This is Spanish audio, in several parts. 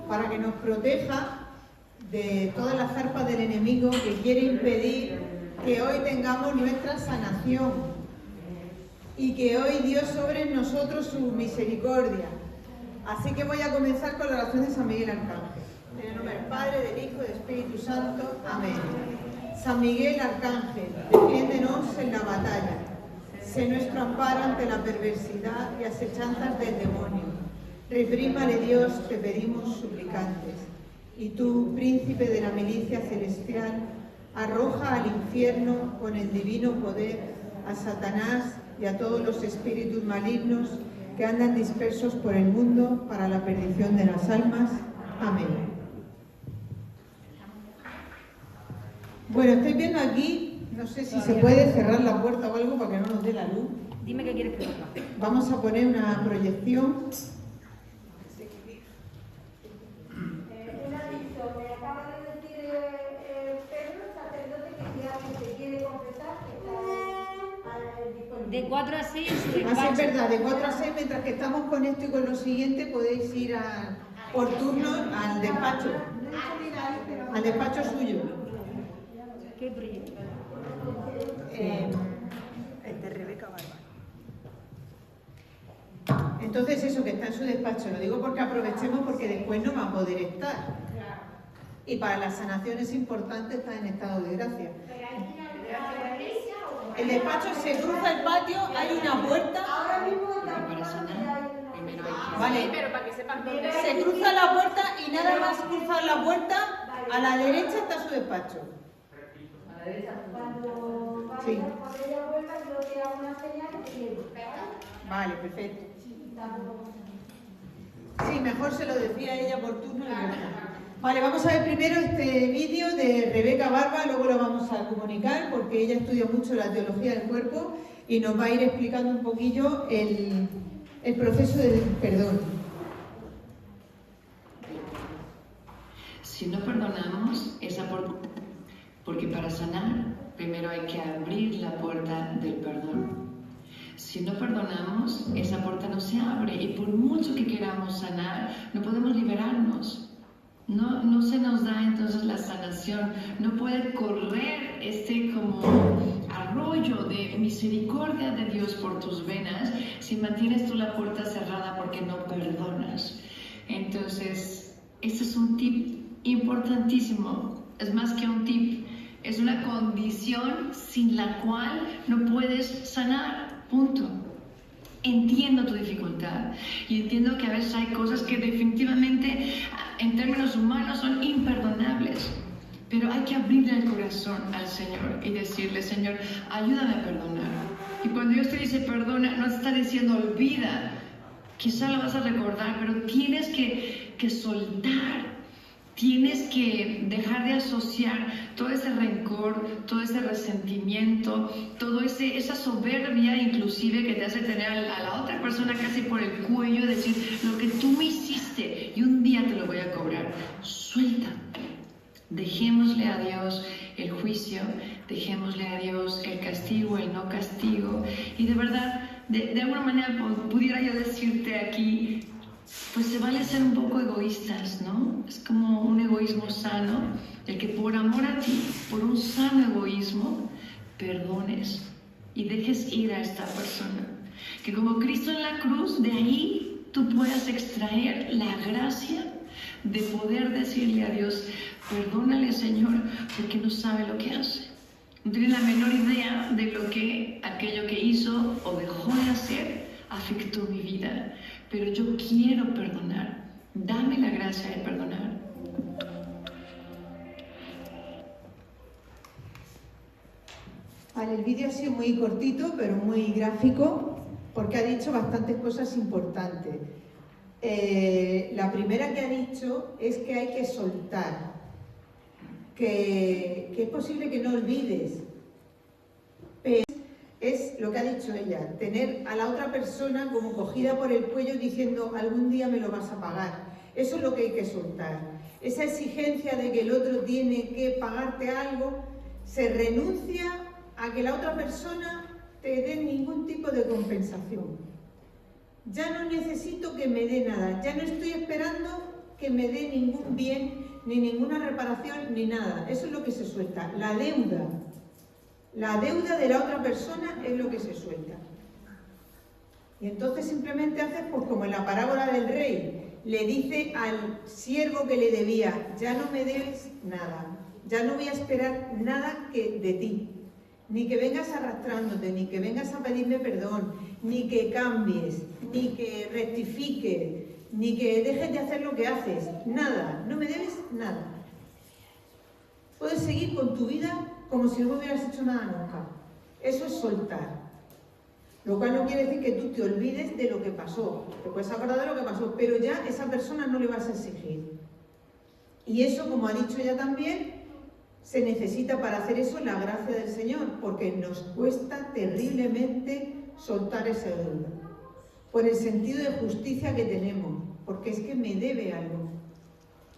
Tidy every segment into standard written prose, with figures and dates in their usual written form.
para que nos proteja de todas las zarpas del enemigo que quiere impedir que hoy tengamos nuestra sanación y que hoy Dios sobre en nosotros su misericordia. Así que voy a comenzar con la oración de San Miguel Arcángel. En el nombre del Padre, del Hijo y del Espíritu Santo. Amén. San Miguel Arcángel, defiéndenos en la batalla. Sé nuestro amparo ante la perversidad y asechanzas del demonio. Reprímale Dios, te pedimos suplicantes. Y tú, príncipe de la milicia celestial, arroja al infierno con el divino poder a Satanás y a todos los espíritus malignos que andan dispersos por el mundo para la perdición de las almas. Amén. Bueno, estoy viendo aquí, no sé si se puede cerrar la puerta o algo para que no nos dé la luz. Dime qué quieres que haga. Vamos a poner una proyección. Un aviso, me acaba de decir Pedro, sacerdote, que se quiere confesar, que está disponible. De 4 a 6 en su Así despacho. es verdad, de 4 a 6, mientras que estamos con esto y con lo siguiente, podéis ir por turno al despacho. Al despacho suyo. ¿Qué proyecto? El de Rebeca Barba. Entonces eso que está en su despacho, lo digo porque aprovechemos porque después no va a poder estar. Y para las sanaciones importantes está en estado de gracia. El despacho se cruza el patio, hay una puerta. Ahora mismo Para sanar, primero hay que... Vale, Pero para que sepan dónde se cruza la puerta y nada más cruzar la puerta, a la derecha está su despacho. cuando vaya, Sí. cuando ella vuelva, yo te hago una señal que quiero. Vale, perfecto. Tampoco. Sí, mejor se lo decía ella por turno. y ya está. Vale, vamos a ver primero este vídeo de Rebeca Barba, luego lo vamos a comunicar porque ella estudia mucho la teología del cuerpo y nos va a ir explicando un poquillo el proceso del perdón. Si no perdonamos, esa puerta... Porque para sanar, primero hay que abrir la puerta del perdón. Si no perdonamos, esa puerta no se abre y por mucho que queramos sanar, no podemos liberarnos. No se nos da entonces la sanación, no puede correr este como arroyo de misericordia de Dios por tus venas si mantienes tú la puerta cerrada porque no perdonas. Entonces, este es un tip importantísimo, es más que un tip, es una condición sin la cual no puedes sanar, punto. Entiendo tu dificultad y entiendo que a veces hay cosas que definitivamente en términos humanos son imperdonables, pero hay que abrirle el corazón al Señor y decirle, Señor, ayúdame a perdonar. Y cuando Dios te dice perdona, no te está diciendo olvida, quizá lo vas a recordar, pero tienes que soltar. Tienes que dejar de asociar todo ese rencor, todo ese resentimiento, toda esa soberbia inclusive que te hace tener a la otra persona casi por el cuello y decir lo que tú me hiciste y un día te lo voy a cobrar. Suelta. Dejémosle a Dios el juicio, dejémosle a Dios el castigo, el no castigo. Y de verdad, de alguna manera pudiera yo decirte aquí, pues se vale ser un poco egoístas, ¿no? Es como un egoísmo sano, el que por amor a ti, por un sano egoísmo, perdones y dejes ir a esta persona. Que como Cristo en la cruz, de ahí tú puedas extraer la gracia de poder decirle a Dios, perdónale Señor, porque no sabe lo que hace. No tiene la menor idea de lo que aquello que hizo o dejó de hacer afectó mi vida. Pero yo quiero perdonar. Dame la gracia de perdonar. Vale, el vídeo ha sido muy cortito, pero muy gráfico, porque ha dicho bastantes cosas importantes. La primera que ha dicho es que hay que soltar, que es posible que no olvides. Es lo que ha dicho ella, tener a la otra persona como cogida por el cuello diciendo algún día me lo vas a pagar. Eso es lo que hay que soltar. Esa exigencia de que el otro tiene que pagarte algo, se renuncia a que la otra persona te dé ningún tipo de compensación. Ya no necesito que me dé nada, ya no estoy esperando que me dé ningún bien, ni ninguna reparación, ni nada. Eso es lo que se suelta, la deuda. La deuda de la otra persona es lo que se suelta. Y entonces simplemente haces, pues como en la parábola del rey, le dice al siervo que le debía, ya no me debes nada, ya no voy a esperar nada de ti, ni que vengas arrastrándote, ni que vengas a pedirme perdón, ni que cambies, ni que rectifiques, ni que dejes de hacer lo que haces, nada, no me debes nada. Puedes seguir con tu vida como si no hubieras hecho nada nunca. Eso es soltar. Lo cual no quiere decir que tú te olvides de lo que pasó. Te puedes acordar de lo que pasó, pero ya esa persona no le vas a exigir. Y eso, como ha dicho ella también, se necesita para hacer eso la gracia del Señor, porque nos cuesta terriblemente soltar esa deuda. Por el sentido de justicia que tenemos, porque es que me debe algo.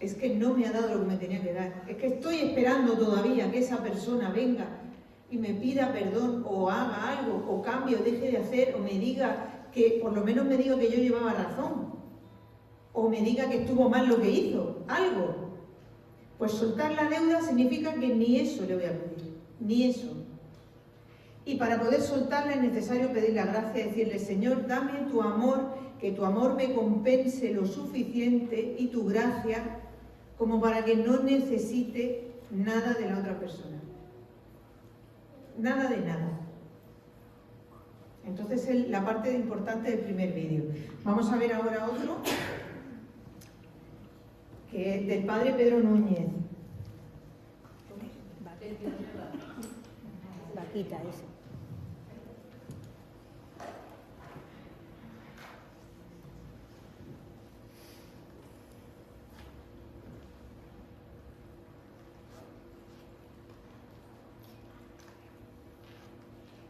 Es que no me ha dado lo que me tenía que dar. Es que estoy esperando todavía que esa persona venga y me pida perdón o haga algo, o cambie, o deje de hacer, o me diga que, por lo menos me diga que yo llevaba razón, o me diga que estuvo mal lo que hizo, algo. Pues soltar la deuda significa que ni eso le voy a pedir, ni eso. Y para poder soltarla es necesario pedir la gracia, decirle, Señor, dame tu amor, que tu amor me compense lo suficiente y tu gracia como para que no necesite nada de la otra persona. Nada de nada. Entonces es la parte importante del primer vídeo. Vamos a ver ahora otro, que es del padre Pedro Núñez. Vaquita ese.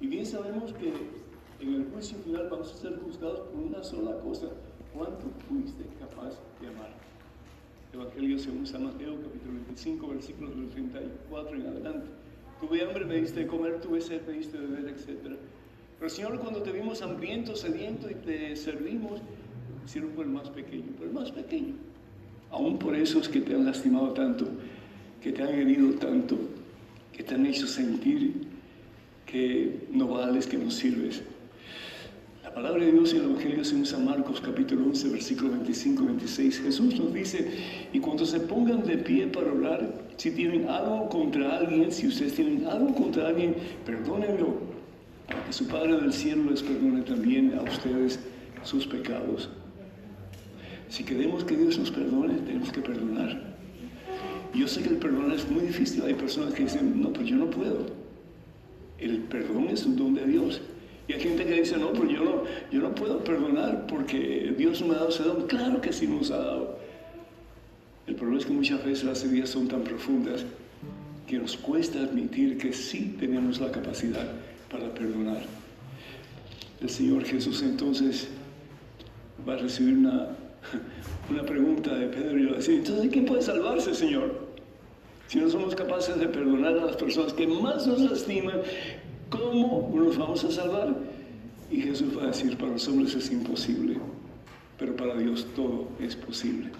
Y bien sabemos que en el juicio final vamos a ser juzgados por una sola cosa: ¿cuánto fuiste capaz de amar? Evangelio según San Mateo, capítulo 25, versículos del 34 en adelante. Tuve hambre, me diste de comer, tuve sed, me diste de beber, etc. Pero Señor, cuando te vimos hambriento, sediento y te servimos, hicieron por el más pequeño, por el más pequeño. Aún por esos que te han lastimado tanto, que te han herido tanto, que te han hecho sentir que no vales, que no sirves. La palabra de Dios en el Evangelio según San Marcos, capítulo 11, versículo 25-26, Jesús nos dice: y cuando se pongan de pie para orar, si tienen algo contra alguien, si ustedes tienen algo contra alguien, perdónenlo, para que su Padre del cielo les perdone también a ustedes sus pecados. Si queremos que Dios nos perdone, tenemos que perdonar. Yo sé que el perdonar es muy difícil. Hay personas que dicen, no, pero yo no puedo. El perdón es un don de Dios. Y hay gente que dice, no, pero yo no puedo perdonar porque Dios no me ha dado ese don. Claro que sí nos ha dado. El problema es que muchas veces las heridas son tan profundas que nos cuesta admitir que sí tenemos la capacidad para perdonar. El Señor Jesús entonces va a recibir una pregunta de Pedro y le va a decir, entonces, ¿quién puede salvarse, Señor? Si no somos capaces de perdonar a las personas que más nos lastiman, ¿cómo nos vamos a salvar? Y Jesús va a decir, para los hombres es imposible, pero para Dios todo es posible.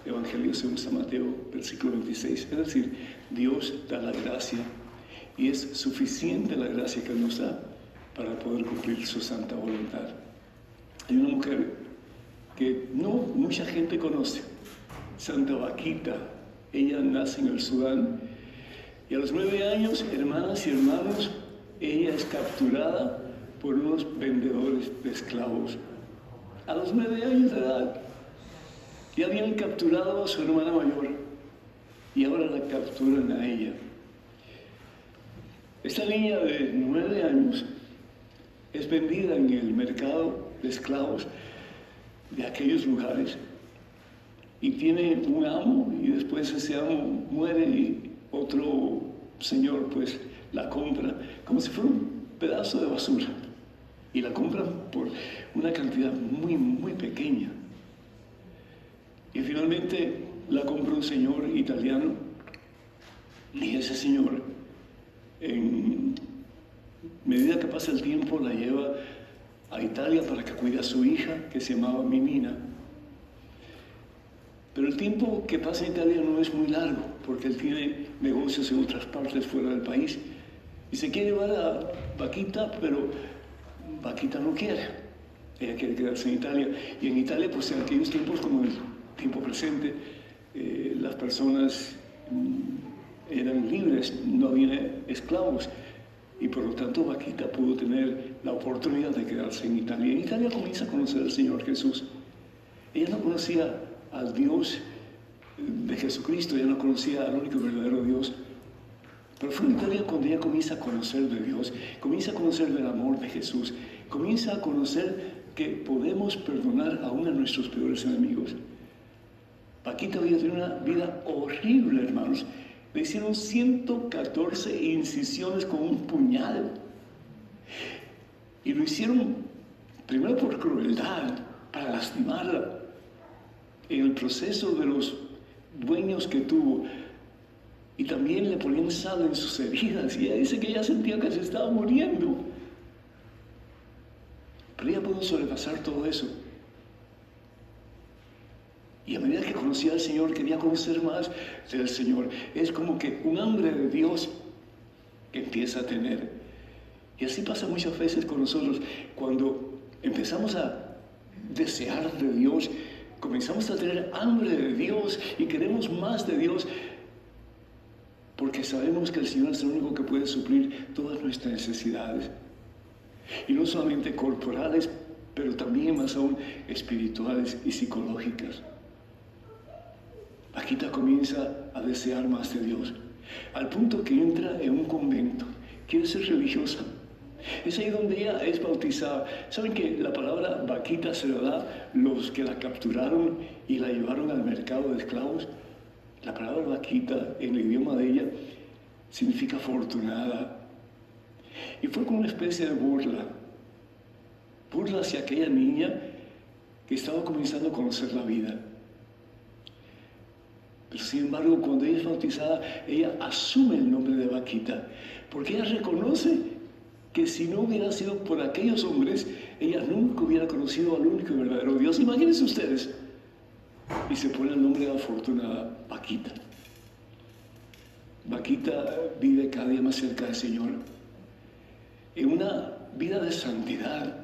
Evangelio según San Mateo, versículo 26. Es decir, Dios da la gracia y es suficiente la gracia que Él nos da para poder cumplir su santa voluntad. Hay una mujer que no mucha gente conoce, Santa Vaquita. Ella nace en el Sudán y a los 9 años, hermanas y hermanos, ella es capturada por unos vendedores de esclavos. A los 9 años de edad ya habían capturado a su hermana mayor y ahora la capturan a ella. Esta niña de 9 años es vendida en el mercado de esclavos de aquellos lugares. Y tiene un amo y después ese amo muere y otro señor pues la compra como si fuera un pedazo de basura. Y la compran por una cantidad muy, muy pequeña. Y finalmente la compra un señor italiano y ese señor, en medida que pasa el tiempo, la lleva a Italia para que cuide a su hija que se llamaba Mimina. Pero el tiempo que pasa en Italia no es muy largo, porque él tiene negocios en otras partes fuera del país. Y se quiere llevar a Vaquita, pero Vaquita no quiere. Ella quiere quedarse en Italia. Y en Italia, pues en aquellos tiempos, como el tiempo presente, las personas eran libres, no había esclavos. Y por lo tanto, Vaquita pudo tener la oportunidad de quedarse en Italia. En Italia comienza a conocer al Señor Jesús. Ella no conocía al Dios de Jesucristo, ella no conocía al único verdadero Dios. Pero fue en Italia cuando ella comienza a conocer de Dios, comienza a conocer del amor de Jesús, comienza a conocer que podemos perdonar aún a nuestros peores enemigos. Paquita había tenido una vida horrible, hermanos. Le hicieron 114 incisiones con un puñal. Y lo hicieron primero por crueldad, para lastimarla. En el proceso de los dueños que tuvo, y también le ponían sal en sus heridas, y ella dice que ella sentía que se estaba muriendo. Pero ella pudo sobrepasar todo eso. Y a medida que conocía al Señor, quería conocer más del Señor. Es como que un hambre de Dios que empieza a tener. Y así pasa muchas veces con nosotros. Cuando empezamos a desear de Dios, comenzamos a tener hambre de Dios y queremos más de Dios, porque sabemos que el Señor es el único que puede suplir todas nuestras necesidades. Y no solamente corporales, pero también más aún espirituales y psicológicas. Paquita comienza a desear más de Dios, al punto que entra en un convento, quiere ser religiosa. Es ahí donde ella es bautizada. ¿Saben que la palabra vaquita se la da los que la capturaron y la llevaron al mercado de esclavos? La palabra vaquita en el idioma de ella significa afortunada. Y fue como una especie de burla hacia aquella niña que estaba comenzando a conocer la vida. Pero sin embargo, cuando ella es bautizada, ella asume el nombre de Vaquita, porque ella reconoce que si no hubiera sido por aquellos hombres, ella nunca hubiera conocido al único y verdadero Dios. Imagínense ustedes. Y se pone el nombre de afortunada, Vaquita. Vaquita vive cada día más cerca del Señor, en una vida de santidad.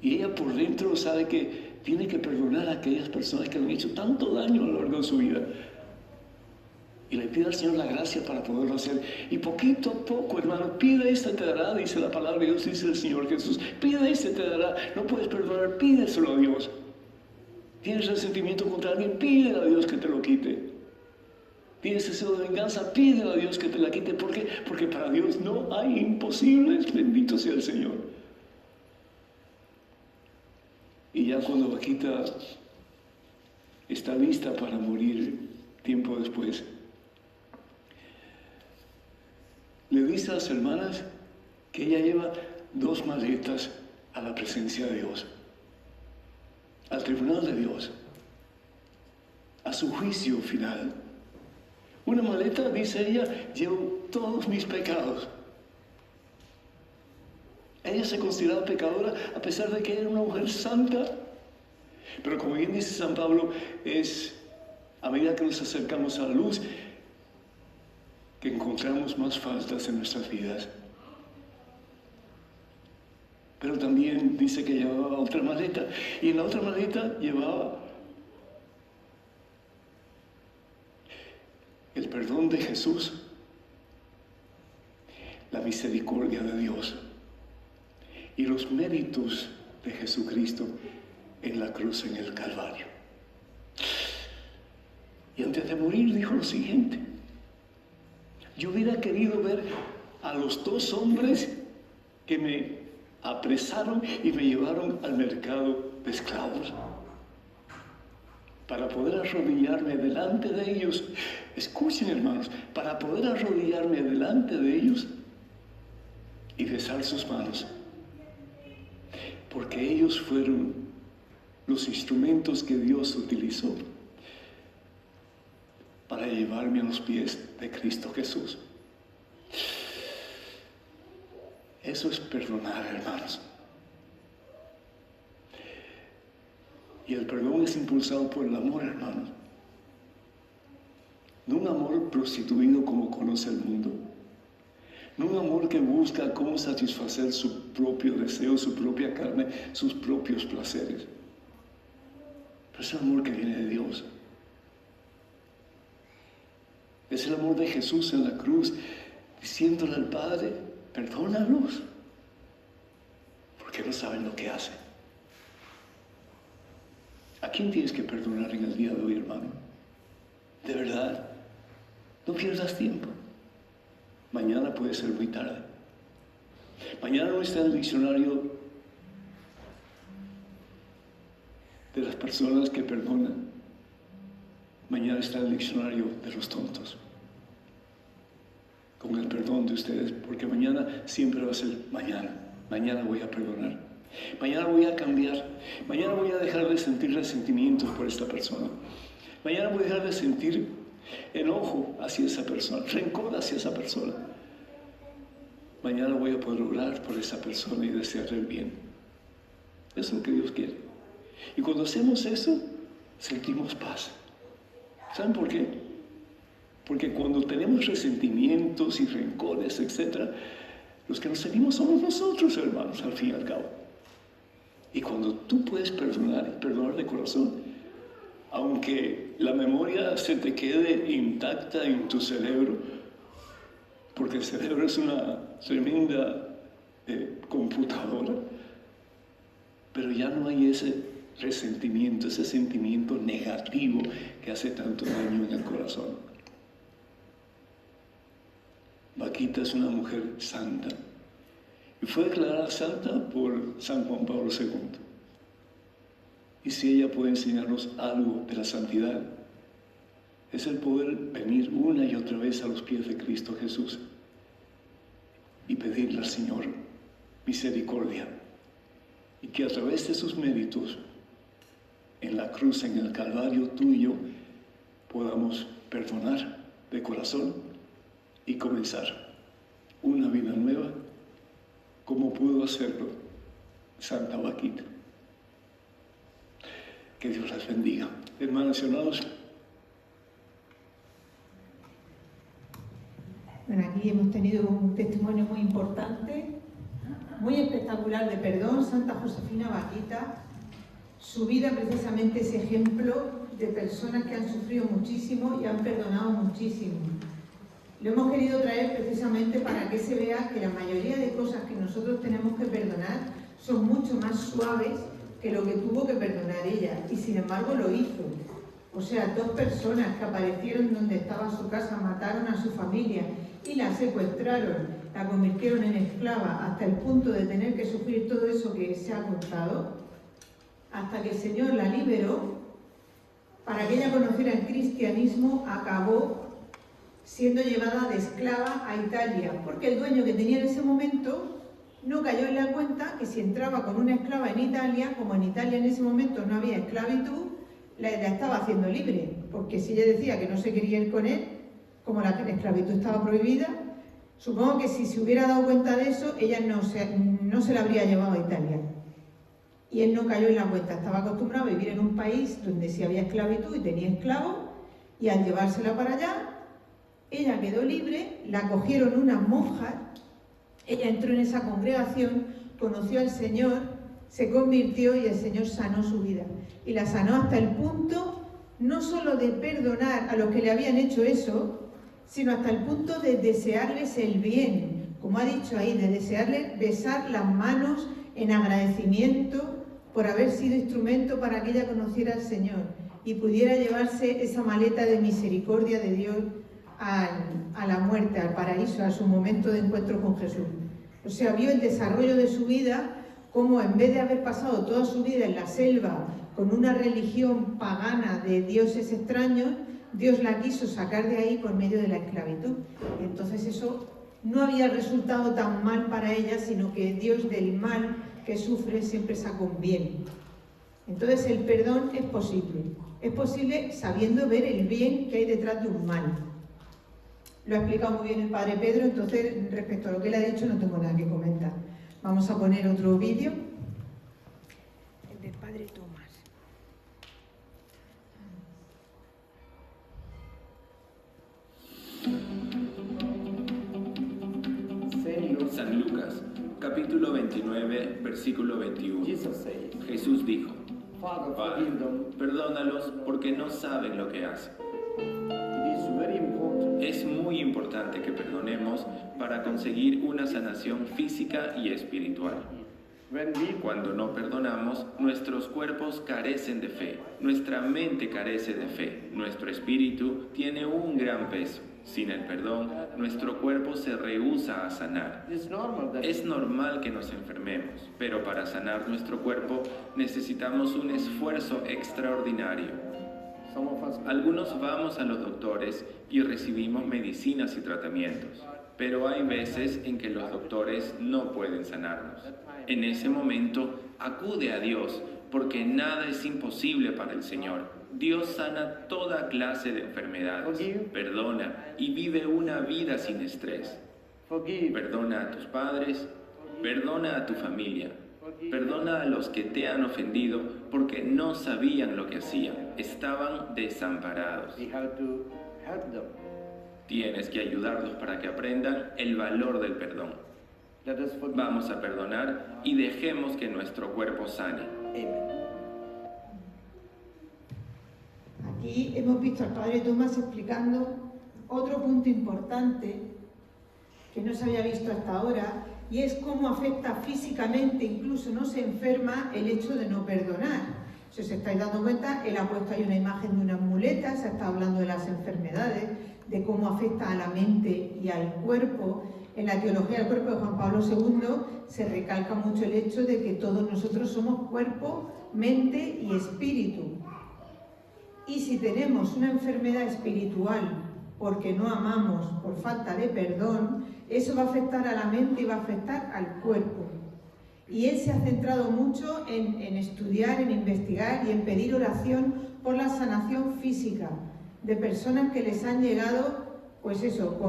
Y ella por dentro sabe que tiene que perdonar a aquellas personas que le han hecho tanto daño a lo largo de su vida. Y le pide al Señor la gracia para poderlo hacer. Y poquito a poco, hermano, pide este te dará, dice la palabra de Dios, dice el Señor Jesús. Pide este te dará. No puedes perdonar, pídeselo a Dios. Tienes resentimiento contra alguien, pídele a Dios que te lo quite. Tienes deseo de venganza, pídele a Dios que te la quite. ¿Por qué? Porque para Dios no hay imposibles. Bendito sea el Señor. Y ya cuando Vaquita está lista para morir tiempo después, le dice a las hermanas que ella lleva 2 maletas a la presencia de Dios, al tribunal de Dios, a su juicio final. Una maleta, dice ella, llevo todos mis pecados. Ella se consideraba pecadora a pesar de que era una mujer santa. Pero como bien dice San Pablo, es a medida que nos acercamos a la luz que encontramos más faltas en nuestras vidas. Pero también dice que llevaba otra maleta. Y en la otra maleta llevaba el perdón de Jesús, la misericordia de Dios y los méritos de Jesucristo en la cruz, en el Calvario. Y antes de morir dijo lo siguiente: yo hubiera querido ver a los 2 hombres que me apresaron y me llevaron al mercado de esclavos, para poder arrodillarme delante de ellos. Escuchen, hermanos, para poder arrodillarme delante de ellos y besar sus manos, porque ellos fueron los instrumentos que Dios utilizó para llevarme a los pies de Cristo Jesús. Eso es perdonar, hermanos. Y el perdón es impulsado por el amor, hermanos. No un amor prostituido como conoce el mundo. No un amor que busca cómo satisfacer su propio deseo, su propia carne, sus propios placeres. Pero es el amor que viene de Dios. Es el amor de Jesús en la cruz, diciéndole al Padre, perdónalos, porque no saben lo que hacen. ¿A quién tienes que perdonar en el día de hoy, hermano? De verdad, no pierdas tiempo. Mañana puede ser muy tarde. Mañana no está en el diccionario de las personas que perdonan. Mañana está en el diccionario de los tontos. Con el perdón de ustedes, porque mañana siempre va a ser mañana. Mañana voy a perdonar. Mañana voy a cambiar. Mañana voy a dejar de sentir resentimientos por esta persona. Mañana voy a dejar de sentir enojo hacia esa persona, rencor hacia esa persona. Mañana voy a poder orar por esa persona y desearle el bien. Eso es lo que Dios quiere. Y cuando hacemos eso, sentimos paz. ¿Saben por qué? Porque cuando tenemos resentimientos y rencores, etc., los que nos sentimos somos nosotros, hermanos, al fin y al cabo. Y cuando tú puedes perdonar y perdonar de corazón, aunque la memoria se te quede intacta en tu cerebro, porque el cerebro es una tremenda computadora, pero ya no hay ese resentimiento, ese sentimiento negativo que hace tanto daño en el corazón. Vaquita es una mujer santa y fue declarada santa por San Juan Pablo II. Y si ella puede enseñarnos algo de la santidad, es el poder venir una y otra vez a los pies de Cristo Jesús y pedirle al Señor misericordia, y que a través de sus méritos en la cruz, en el Calvario tuyo, podamos perdonar de corazón y comenzar una vida nueva, como pudo hacerlo Santa Vaquita. Que Dios las bendiga. Hermanos y hermanos. Bueno, aquí hemos tenido un testimonio muy importante, muy espectacular de perdón. Santa Josefina Vaquita, su vida precisamente es ejemplo de personas que han sufrido muchísimo y han perdonado muchísimo. Lo hemos querido traer precisamente para que se vea que la mayoría de cosas que nosotros tenemos que perdonar son mucho más suaves que lo que tuvo que perdonar ella, y sin embargo lo hizo. O sea, 2 personas que aparecieron donde estaba su casa, mataron a su familia y la secuestraron, la convirtieron en esclava hasta el punto de tener que sufrir todo eso que se ha contado, hasta que el Señor la liberó. Para que ella conociera el cristianismo, acabó siendo llevada de esclava a Italia, porque el dueño que tenía en ese momento no cayó en la cuenta que si entraba con una esclava en Italia, como en Italia en ese momento no había esclavitud, la estaba haciendo libre, porque si ella decía que no se quería ir con él, como la esclavitud estaba prohibida, supongo que si se hubiera dado cuenta de eso, ella no se la habría llevado a Italia. Y él no cayó en la cuenta, estaba acostumbrado a vivir en un país donde sí había esclavitud y tenía esclavos, y al llevársela para allá, ella quedó libre, la cogieron unas monjas, ella entró en esa congregación, conoció al Señor, se convirtió y el Señor sanó su vida. Y la sanó hasta el punto, no solo de perdonar a los que le habían hecho eso, sino hasta el punto de desearles el bien, como ha dicho ahí, de desearles besar las manos en agradecimiento por haber sido instrumento para que ella conociera al Señor y pudiera llevarse esa maleta de misericordia de Dios a la muerte, al paraíso, a su momento de encuentro con Jesús. O sea, vio el desarrollo de su vida, como en vez de haber pasado toda su vida en la selva con una religión pagana de dioses extraños, Dios la quiso sacar de ahí por medio de la esclavitud. Y entonces eso no había resultado tan mal para ella, sino que Dios del mal que sufre siempre saca un bien. Entonces el perdón es posible sabiendo ver el bien que hay detrás de un mal. Lo ha explicado muy bien el Padre Pedro, entonces respecto a lo que él ha dicho no tengo nada que comentar. Vamos a poner otro vídeo. El del Padre Tomás. 19, versículo 21. Jesus said, Jesús dijo, Father, Padre, forgive them. perdónalos porque no saben lo que hacen. It is very important. Es muy importante que perdonemos para conseguir una sanación física y espiritual. When we Cuando no perdonamos, nuestros cuerpos carecen de fe, nuestra mente carece de fe, nuestro espíritu tiene un gran peso. Sin el perdón, nuestro cuerpo se rehúsa a sanar. it's normal that Es normal que nos enfermemos, pero para sanar nuestro cuerpo necesitamos un esfuerzo extraordinario. some of us Algunos vamos a los doctores y recibimos medicinas y tratamientos, pero hay veces en que los doctores no pueden sanarnos. En ese momento, acude a Dios, porque nada es imposible para el Señor. Dios sana toda clase de enfermedades, perdona y vive una vida sin estrés. forgive. Perdona a tus padres, perdona a tu familia, perdona a los que te han ofendido porque no sabían lo que hacían, estaban desamparados. We have to help them. Tienes que ayudarlos para que aprendan el valor del perdón. Let us forgive. Vamos a perdonar y dejemos que nuestro cuerpo sane. Amen. Aquí hemos visto al Padre Tomás explicando otro punto importante que no se había visto hasta ahora, y es cómo afecta físicamente, incluso no se enferma, el hecho de no perdonar. Si os estáis dando cuenta, él ha puesto ahí una imagen de unas muletas, se está hablando de las enfermedades, de cómo afecta a la mente y al cuerpo. En la teología del cuerpo de Juan Pablo II se recalca mucho el hecho de que todos nosotros somos cuerpo, mente y espíritu. Y si tenemos una enfermedad espiritual porque no amamos, por falta de perdón, eso va a afectar a la mente y va a afectar al cuerpo. Y él se ha centrado mucho en estudiar, en investigar y en pedir oración por la sanación física de personas que les han llegado, pues eso,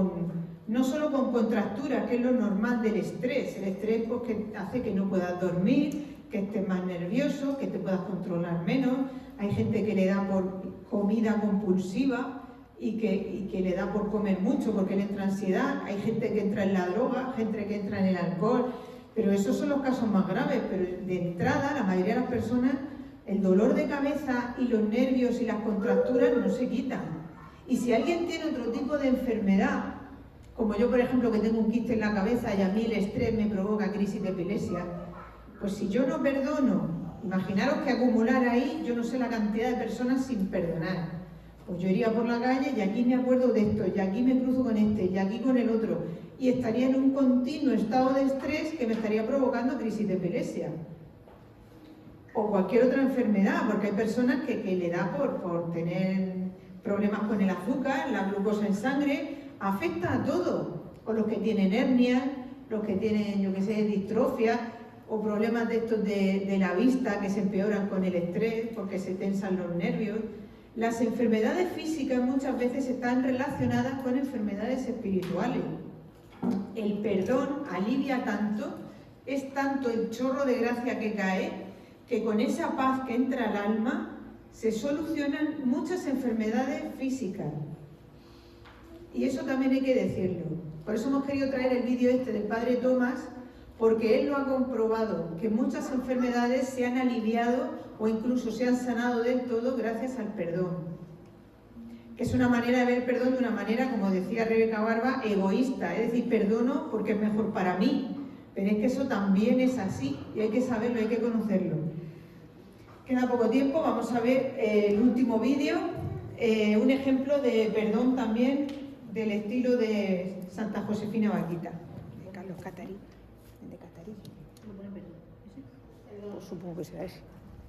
no solo con contracturas, que es lo normal del estrés. El estrés pues, que hace que no puedas dormir, que estés más nervioso, que te puedas controlar menos. Hay gente que le da por comida compulsiva y que le da por comer mucho porque le entra ansiedad. Hay gente que entra en la droga, gente que entra en el alcohol, pero esos son los casos más graves. Pero de entrada, la mayoría de las personas, el dolor de cabeza y los nervios y las contracturas no se quitan. Y si alguien tiene otro tipo de enfermedad, como yo por ejemplo que tengo un quiste en la cabeza y a mí el estrés me provoca crisis de epilepsia, pues si yo no perdono, imaginaros que acumular ahí, yo no sé la cantidad de personas sin perdonar. Pues yo iría por la calle y aquí me acuerdo de esto, y aquí me cruzo con este, y aquí con el otro, y estaría en un continuo estado de estrés que me estaría provocando crisis de epilepsia. O cualquier otra enfermedad, porque hay personas que le da por tener problemas con el azúcar, la glucosa en sangre, afecta a todo. O los que tienen hernias, los que tienen, yo qué sé, distrofia, o problemas de estos de la vista que se empeoran con el estrés porque se tensan los nervios. Las enfermedades físicas muchas veces están relacionadas con enfermedades espirituales. El perdón alivia tanto, es tanto el chorro de gracia que cae, que con esa paz que entra al alma se solucionan muchas enfermedades físicas. Y eso también hay que decirlo. Por eso hemos querido traer el vídeo este del Padre Tomás, porque él lo ha comprobado, que muchas enfermedades se han aliviado o incluso se han sanado del todo gracias al perdón. Que es una manera de ver el perdón de una manera, como decía Rebeca Barba, egoísta, es decir, perdono porque es mejor para mí. Pero es que eso también es así y hay que saberlo, hay que conocerlo. Queda poco tiempo, vamos a ver el último vídeo, un ejemplo de perdón también del estilo de Santa Josefina Vaquita. De Carlos Catarí. De Catarí. No pone perdón. ¿Ese? Pues supongo que será ese.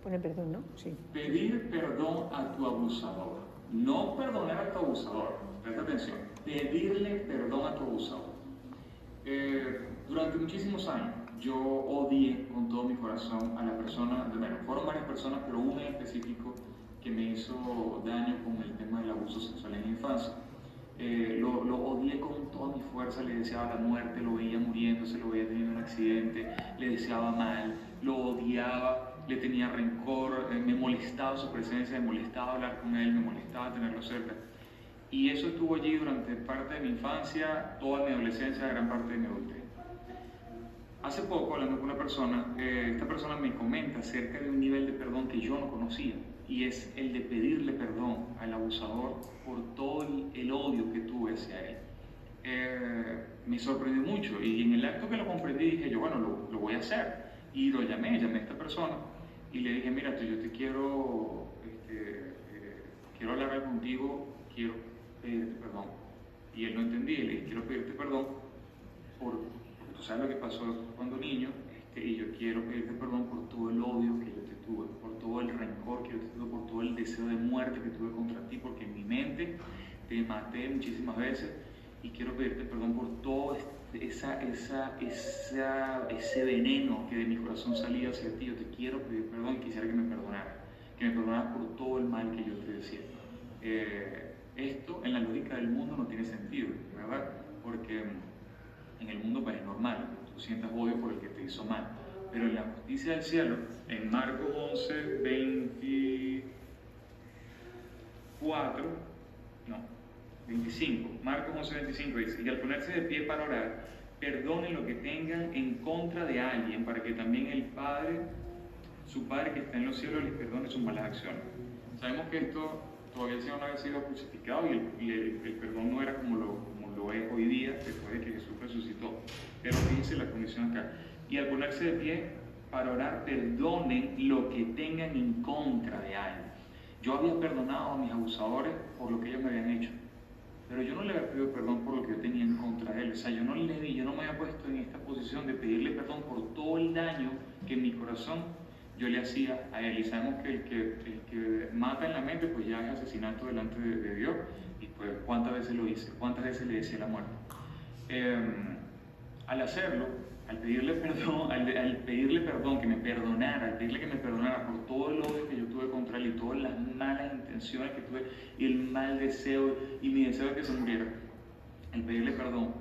Pone perdón, ¿no? Sí. Pedir perdón a tu abusador. No perdonar a tu abusador. Presta atención. Pedirle perdón a tu abusador. Durante muchísimos años yo odié con todo mi corazón a la persona, bueno, fueron varias personas, pero una en específico que me hizo daño con el tema del abuso sexual en la infancia. Lo odié con toda mi fuerza, le deseaba la muerte, lo veía muriéndose, lo veía teniendo un accidente, le deseaba mal, lo odiaba, le tenía rencor, me molestaba su presencia, me molestaba hablar con él, me molestaba tenerlo cerca. Y eso estuvo allí durante parte de mi infancia, toda mi adolescencia, gran parte de mi adultez. Hace poco, hablando con una persona, esta persona me comenta acerca de un nivel de perdón que yo no conocía, y es el de pedirle perdón al abusador por todo el odio que tuve hacia él. Me sorprendió mucho, y en el acto que lo comprendí dije yo, bueno, lo voy a hacer. Y lo llamé a esta persona y le dije, mira, yo te quiero hablar contigo, quiero pedirte perdón. Y él no entendía, y le dije, quiero pedirte perdón porque tú sabes lo que pasó cuando niño, y yo quiero pedirte perdón por todo el odio que yo te tuve, por todo el rencor que yo te tuve, por todo el deseo de muerte que tuve contra ti, porque en mi mente te maté muchísimas veces, y quiero pedirte perdón por todo ese veneno que de mi corazón salía hacia ti. Yo te quiero pedir perdón y quisiera que me perdonaras por todo el mal que yo te decía. Esto en la lógica del mundo no tiene sentido, ¿verdad? Porque en el mundo pues es normal, tú sientas odio por el que te hizo mal, pero en la justicia del cielo, en Marcos 25, Marcos 11:25 dice, y al ponerse de pie para orar, perdonen lo que tengan en contra de alguien, para que también su Padre que está en los cielos les perdone sus malas acciones. Sabemos que esto todavía el Señor no había sido crucificado, y el perdón no era como lo es hoy día, después de que Jesús resucitó. Pero dice la condición acá, y al ponerse de pie para orar, perdonen lo que tengan en contra de alguien. Yo había perdonado a mis abusadores por lo que ellos me habían hecho, pero yo no le había pedido perdón por lo que yo tenía en contra de él. O sea, yo no me había puesto en esta posición de pedirle perdón por todo el daño que en mi corazón yo le hacía a él. Y sabemos que el que mata en la mente, pues ya es asesinato delante de Dios. Y pues, ¿cuántas veces lo hice? ¿Cuántas veces le decía la muerte? Al hacerlo, al pedirle perdón, que me perdonara, al pedirle que me perdonara por todo el odio que yo tuve contra él y todas las malas intenciones que tuve y el mal deseo y mi deseo de que se muriera, al pedirle perdón,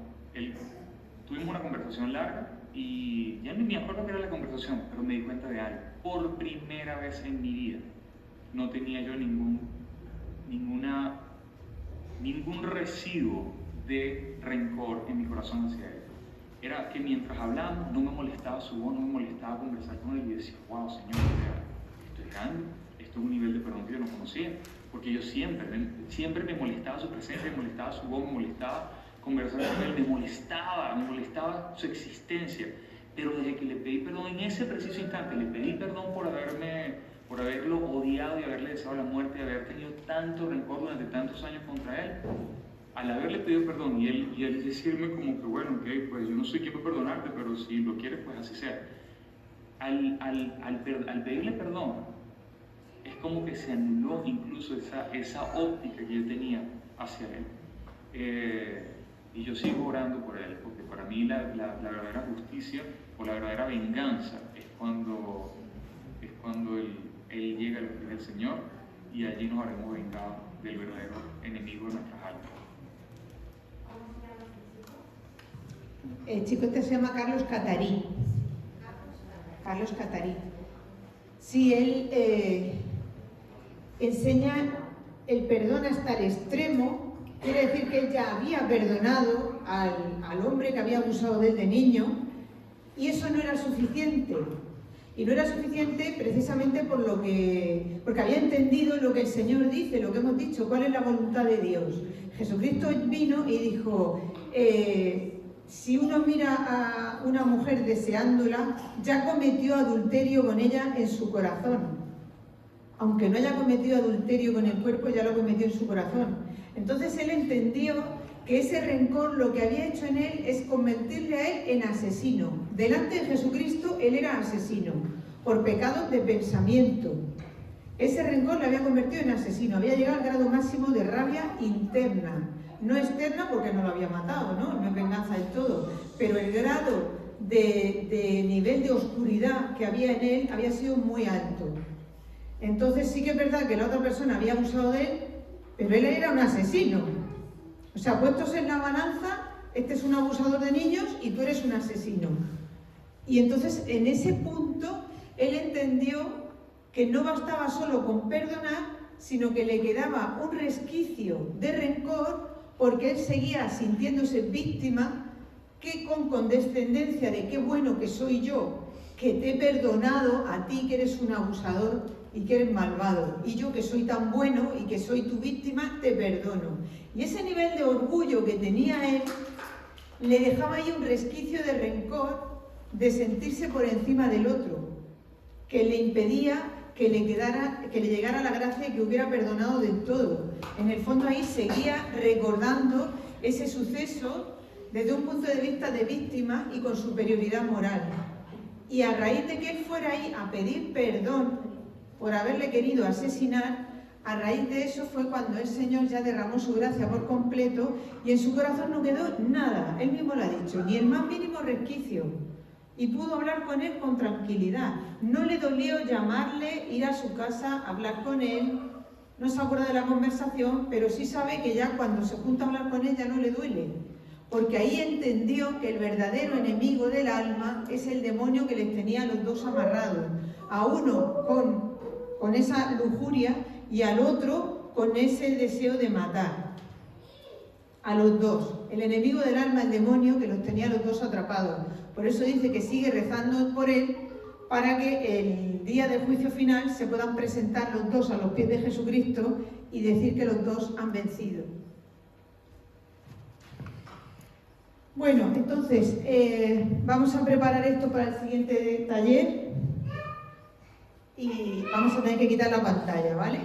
tuvimos una conversación larga y ya ni me acuerdo qué era la conversación, pero me di cuenta de algo. Por primera vez en mi vida no tenía yo ningún residuo de rencor en mi corazón hacia él. Era que mientras hablábamos no me molestaba su voz, no me molestaba conversar con él, y decía, wow, Señor, esto es grande, esto es un nivel de perdón que yo no conocía, porque yo siempre me molestaba su presencia, me molestaba su voz, me molestaba conversar con él, me molestaba su existencia. Pero desde que le pedí perdón, en ese preciso instante, le pedí perdón por haberlo odiado y haberle deseado la muerte, y haber tenido tanto rencor durante tantos años contra él. Al haberle pedido perdón y él decirme como que, bueno, ok, pues yo no soy quien para perdonarte, pero si lo quieres, pues así sea. Al pedirle perdón, es como que se anuló incluso esa óptica que yo tenía hacia él. Y yo sigo orando por él, porque para mí la verdadera justicia o la verdadera venganza es cuando él llega a los pies del Señor, y allí nos haremos vengados del verdadero enemigo de nuestras almas. El chico este se llama Carlos Catarí. Carlos Catarí. Sí, él enseña el perdón hasta el extremo. Quiere decir que él ya había perdonado al hombre que había abusado de él de niño, y eso no era suficiente. Y no era suficiente precisamente porque había entendido lo que el Señor dice, lo que hemos dicho, cuál es la voluntad de Dios. Jesucristo vino y dijo, si uno mira a una mujer deseándola, ya cometió adulterio con ella en su corazón. Aunque no haya cometido adulterio con el cuerpo, ya lo cometió en su corazón. Entonces él entendió que ese rencor lo que había hecho en él es convertirle a él en asesino. Delante de Jesucristo él era asesino, por pecados de pensamiento. Ese rencor le había convertido en asesino, había llegado al grado máximo de rabia interna. No externa porque no lo había matado, no es venganza del todo, pero el grado de nivel de oscuridad que había en él había sido muy alto. Entonces sí que es verdad que la otra persona había abusado de él, pero él era un asesino. O sea, puestos en la balanza, este es un abusador de niños y tú eres un asesino. Y entonces en ese punto él entendió que no bastaba solo con perdonar, sino que le quedaba un resquicio de rencor, porque él seguía sintiéndose víctima que con condescendencia de qué bueno que soy yo, que te he perdonado a ti que eres un abusador y que eres malvado, y yo que soy tan bueno y que soy tu víctima, te perdono. Y ese nivel de orgullo que tenía él le dejaba ahí un resquicio de rencor, de sentirse por encima del otro, que le impedía que le llegara la gracia y que hubiera perdonado del todo. En el fondo ahí seguía recordando ese suceso desde un punto de vista de víctima y con superioridad moral. Y a raíz de que él fuera ahí a pedir perdón por haberle querido asesinar, a raíz de eso fue cuando el Señor ya derramó su gracia por completo y en su corazón no quedó nada, él mismo lo ha dicho, ni el más mínimo resquicio. Y pudo hablar con él con tranquilidad. No le dolió llamarle, ir a su casa, hablar con él. No se acuerda de la conversación, pero sí sabe que ya cuando se junta a hablar con él ya no le duele. Porque ahí entendió que el verdadero enemigo del alma es el demonio que les tenía a los dos amarrados. A uno con esa lujuria y al otro con ese deseo de matar. A los dos. El enemigo del alma, el demonio, que los tenía a los dos atrapados. Por eso dice que sigue rezando por él para que el día del juicio final se puedan presentar los dos a los pies de Jesucristo y decir que los dos han vencido. Bueno, entonces vamos a preparar esto para el siguiente taller y vamos a tener que quitar la pantalla, ¿vale?